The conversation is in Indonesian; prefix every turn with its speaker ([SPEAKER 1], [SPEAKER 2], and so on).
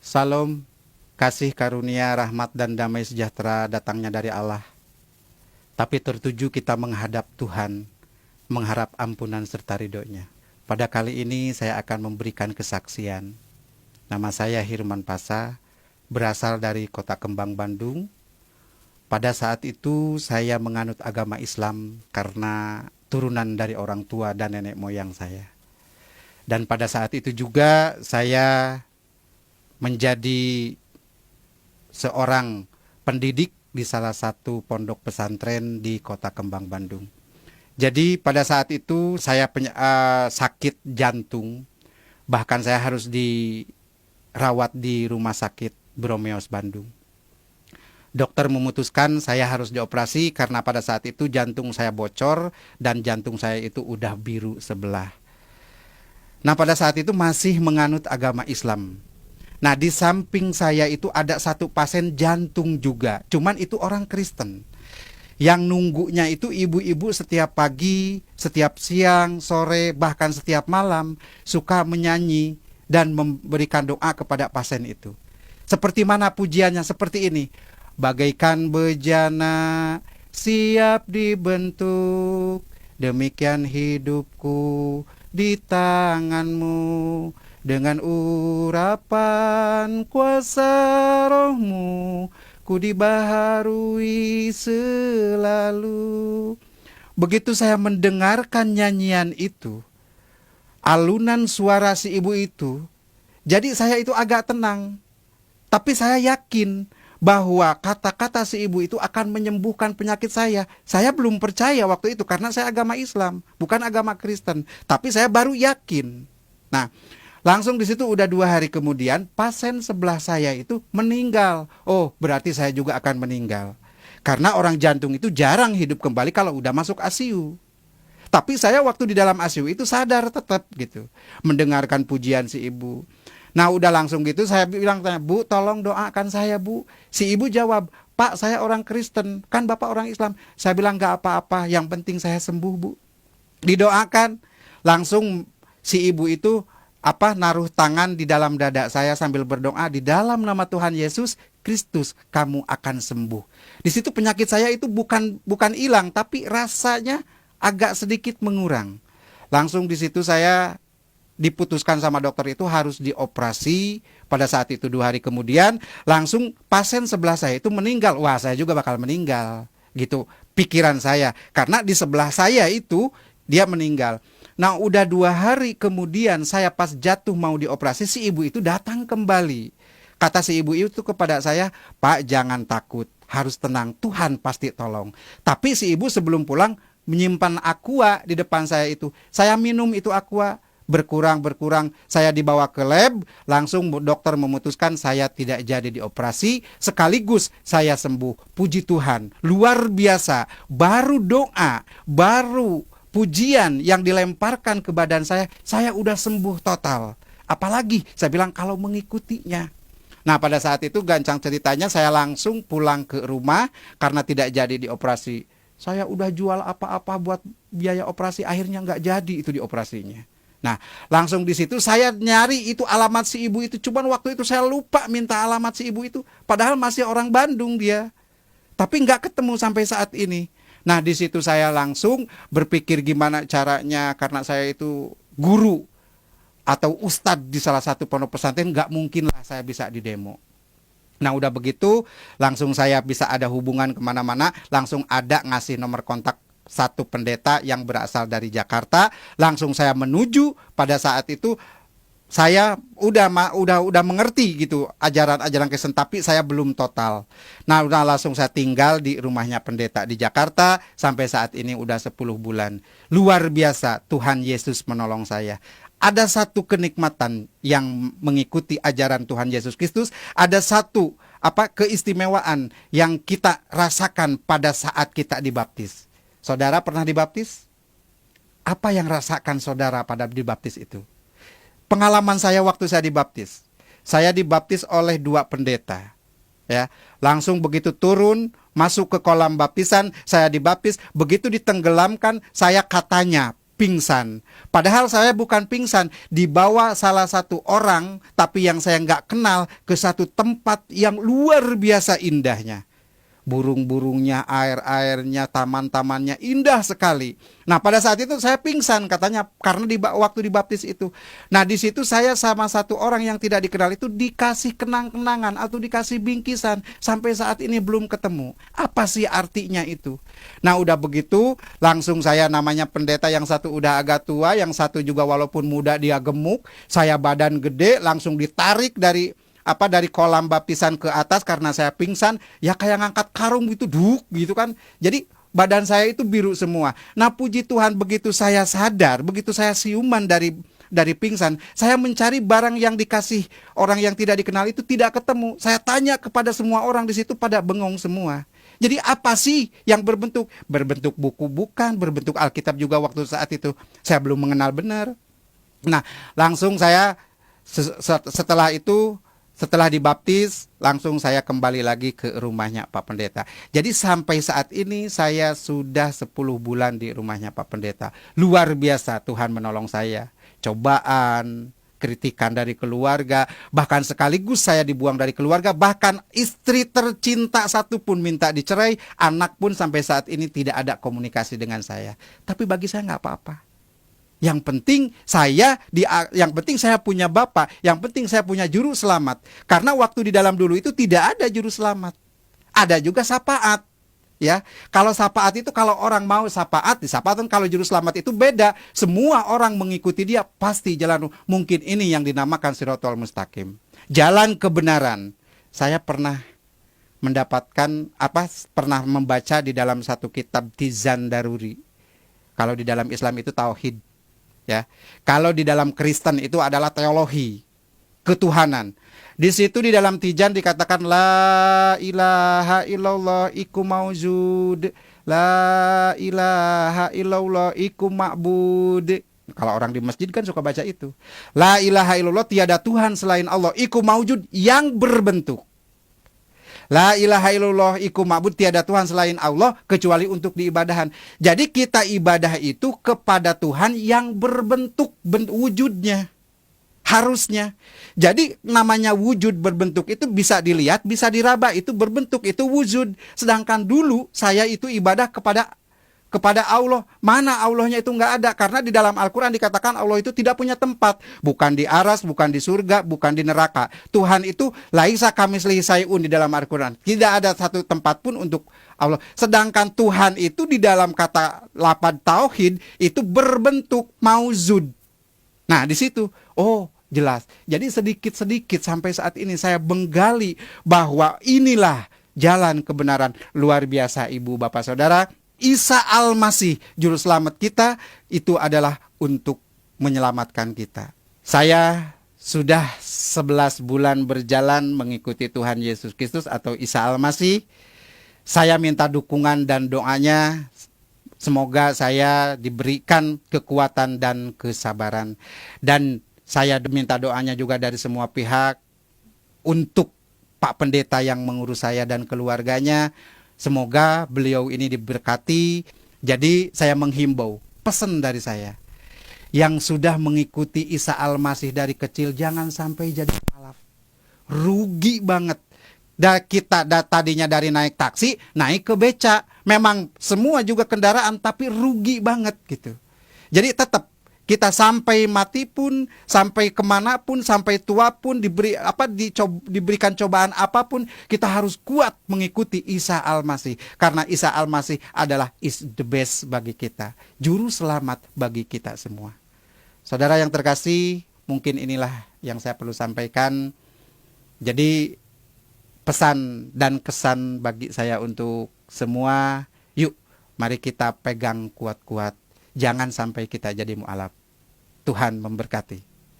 [SPEAKER 1] Salam, kasih karunia, rahmat dan damai sejahtera datangnya dari Allah. Tapi tertuju kita menghadap Tuhan, mengharap ampunan serta ridhonya. Pada kali ini saya akan memberikan kesaksian. Nama saya Hirman Pasa, berasal dari Kota Kembang, Bandung. Pada saat itu saya menganut agama Islam karena turunan dari orang tua dan nenek moyang saya. Dan pada saat itu juga saya menjadi seorang pendidik di salah satu pondok pesantren di Kota Kembang, Bandung. Jadi pada saat itu saya sakit jantung, bahkan saya harus dirawat di rumah sakit Bromeos, Bandung. Dokter memutuskan saya harus dioperasi karena pada saat itu jantung saya bocor dan jantung saya itu udah biru sebelah. Nah, pada saat itu masih menganut agama Islam. Nah, di samping saya itu ada satu pasien jantung juga. Cuman itu orang Kristen. Yang nunggunya itu ibu-ibu setiap pagi, setiap siang, sore, bahkan setiap malam suka menyanyi dan memberikan doa kepada pasien itu. Seperti mana pujiannya? Seperti ini. Bagaikan bejana siap dibentuk, demikian hidupku di tanganmu. Dengan urapan kuasa rohmu, ku dibaharui selalu. Begitu saya mendengarkan nyanyian itu, alunan suara si ibu itu, jadi saya itu agak tenang. Tapi saya yakin bahwa kata-kata si ibu itu akan menyembuhkan penyakit saya. Saya belum percaya waktu itu karena saya agama Islam, bukan agama Kristen. Tapi saya baru yakin. Nah, langsung di situ udah 2 hari kemudian pasien sebelah saya itu meninggal. Oh, berarti saya juga akan meninggal. Karena orang jantung itu jarang hidup kembali kalau udah masuk ICU. Tapi saya waktu di dalam ICU itu sadar tetap gitu. Mendengarkan pujian si ibu. Nah, udah langsung gitu saya bilang, "Bu, tolong doakan saya, Bu." Si ibu jawab, "Pak, saya orang Kristen, kan Bapak orang Islam." Saya bilang, "Gak apa-apa, yang penting saya sembuh, Bu." Didoakan. Langsung si ibu itu naruh tangan di dalam dada saya sambil berdoa, "Di dalam nama Tuhan Yesus Kristus kamu akan sembuh." Di situ penyakit saya itu bukan hilang, tapi rasanya agak sedikit mengurang. Langsung di situ saya diputuskan sama dokter itu harus dioperasi. Pada saat itu 2 hari kemudian langsung pasien sebelah saya itu meninggal. Wah, saya juga bakal meninggal gitu pikiran saya, karena di sebelah saya itu dia meninggal. Nah, udah 2 hari kemudian saya pas jatuh mau dioperasi, si ibu itu datang kembali. Kata si ibu itu kepada saya, "Pak, jangan takut, harus tenang, Tuhan pasti tolong." Tapi si ibu sebelum pulang menyimpan aqua di depan saya itu. Saya minum itu aqua, berkurang, saya dibawa ke lab, langsung dokter memutuskan saya tidak jadi dioperasi, sekaligus saya sembuh. Puji Tuhan, luar biasa. Baru doa, baru pujian yang dilemparkan ke badan saya udah sembuh total. Apalagi saya bilang kalau mengikutinya. Nah, pada saat itu gancang ceritanya saya langsung pulang ke rumah karena tidak jadi dioperasi. Saya udah jual apa-apa buat biaya operasi, akhirnya nggak jadi itu dioperasinya. Nah, langsung di situ saya nyari itu alamat si ibu itu. Cuman waktu itu saya lupa minta alamat si ibu itu. Padahal masih orang Bandung dia. Tapi nggak ketemu sampai saat ini. Nah, di situ saya langsung berpikir gimana caranya, karena saya itu guru atau ustadz di salah satu pondok pesantren, nggak mungkin lah saya bisa didemo. Nah, udah begitu langsung saya bisa ada hubungan kemana-mana, langsung ada ngasih nomor kontak satu pendeta yang berasal dari Jakarta. Langsung saya menuju. Pada saat itu saya udah mengerti gitu ajaran-ajaran Kristen, tapi saya belum total. Nah, udah langsung saya tinggal di rumahnya pendeta di Jakarta sampai saat ini udah 10 bulan. Luar biasa, Tuhan Yesus menolong saya. Ada satu kenikmatan yang mengikuti ajaran Tuhan Yesus Kristus, ada satu keistimewaan yang kita rasakan pada saat kita dibaptis. Saudara pernah dibaptis? Apa yang rasakan saudara pada dibaptis itu? Pengalaman saya waktu saya dibaptis. Saya dibaptis oleh 2 pendeta. Ya, langsung begitu turun masuk ke kolam baptisan, saya dibaptis, begitu ditenggelamkan, saya katanya pingsan. Padahal saya bukan pingsan, dibawa salah satu orang, tapi yang saya nggak kenal, ke satu tempat yang luar biasa indahnya. Burung-burungnya, air-airnya, taman-tamannya indah sekali. Nah, pada saat itu saya pingsan katanya karena waktu dibaptis itu. Nah, di situ saya sama satu orang yang tidak dikenal itu dikasih kenang-kenangan atau dikasih bingkisan, sampai saat ini belum ketemu. Apa sih artinya itu? Nah, udah begitu langsung saya, namanya pendeta yang satu udah agak tua, yang satu juga walaupun muda dia gemuk, saya badan gede, langsung ditarik dari kolam baptisan ke atas karena saya pingsan, ya kayak ngangkat karung gitu, gitu kan. Jadi badan saya itu biru semua. Nah, puji Tuhan, begitu saya sadar, begitu saya siuman dari pingsan, saya mencari barang yang dikasih orang yang tidak dikenal itu, tidak ketemu. Saya tanya kepada semua orang di situ, pada bengong semua. Jadi apa sih yang berbentuk buku? Bukan, berbentuk Alkitab juga waktu saat itu. Saya belum mengenal benar. Nah, langsung saya setelah itu, setelah dibaptis, langsung saya kembali lagi ke rumahnya Pak Pendeta. Jadi sampai saat ini saya sudah 10 bulan di rumahnya Pak Pendeta. Luar biasa, Tuhan menolong saya. Cobaan, kritikan dari keluarga, bahkan sekaligus saya dibuang dari keluarga, bahkan istri tercinta satu pun minta dicerai, anak pun sampai saat ini tidak ada komunikasi dengan saya. Tapi bagi saya nggak apa-apa. Yang penting saya punya Bapa, yang penting saya punya juru selamat. Karena waktu di dalam dulu itu tidak ada juru selamat. Ada juga syafaat. Ya, kalau syafaat itu kalau orang mau syafaat, di syafaat, kalau juru selamat itu beda. Semua orang mengikuti dia pasti jalan. Mungkin ini yang dinamakan Shirathul Mustaqim, jalan kebenaran. Saya pernah membaca di dalam satu kitab Tizan Daruri. Kalau di dalam Islam itu tauhid. Ya, kalau di dalam Kristen itu adalah teologi ketuhanan. Di situ di dalam Tijan dikatakan la ilaha illallah iku maujud, la ilaha illallah iku ma'bud. Kalau orang di masjid kan suka baca itu. La ilaha illallah, tiada Tuhan selain Allah, iku maujud, yang berbentuk. La ilaha illallah iku ma'bud, tiada Tuhan selain Allah kecuali untuk diibadahan. Jadi kita ibadah itu kepada Tuhan yang berbentuk, wujudnya. Harusnya. Jadi namanya wujud berbentuk itu bisa dilihat, bisa diraba, itu berbentuk, itu wujud. Sedangkan dulu saya itu ibadah kepada Allah. Mana Allahnya itu nggak ada. Karena di dalam Al-Quran dikatakan Allah itu tidak punya tempat. Bukan di aras, bukan di surga, bukan di neraka. Tuhan itu laisa kamitslihi syai'un di dalam Al-Quran. Tidak ada satu tempat pun untuk Allah. Sedangkan Tuhan itu di dalam kata lapad tauhid itu berbentuk mauzud. Nah, di situ, jelas. Jadi sedikit-sedikit sampai saat ini saya menggali bahwa inilah jalan kebenaran. Luar biasa, Ibu, Bapak, Saudara. Isa Al-Masih, juru selamat kita, itu adalah untuk menyelamatkan kita. Saya sudah 11 bulan berjalan mengikuti Tuhan Yesus Kristus atau Isa Al-Masih. Saya minta dukungan dan doanya. Semoga saya diberikan kekuatan dan kesabaran. Dan saya minta doanya juga dari semua pihak untuk Pak Pendeta yang mengurus saya dan keluarganya. Semoga beliau ini diberkati. Jadi saya menghimbau, pesan dari saya, yang sudah mengikuti Isa Al-Masih dari kecil, jangan sampai jadi mualaf. Rugi banget. Kita tadinya dari naik taksi, naik ke beca. Memang semua juga kendaraan, tapi rugi banget gitu. Jadi tetap kita sampai mati pun, sampai kemanapun, sampai tua pun, diberikan cobaan apapun, kita harus kuat mengikuti Isa Al-Masih. Karena Isa Al-Masih adalah is the best bagi kita, juru selamat bagi kita semua. Saudara yang terkasih, mungkin inilah yang saya perlu sampaikan. Jadi pesan dan kesan bagi saya untuk semua, yuk mari kita pegang kuat-kuat. Jangan sampai kita jadi mu'alaf. Tuhan memberkati.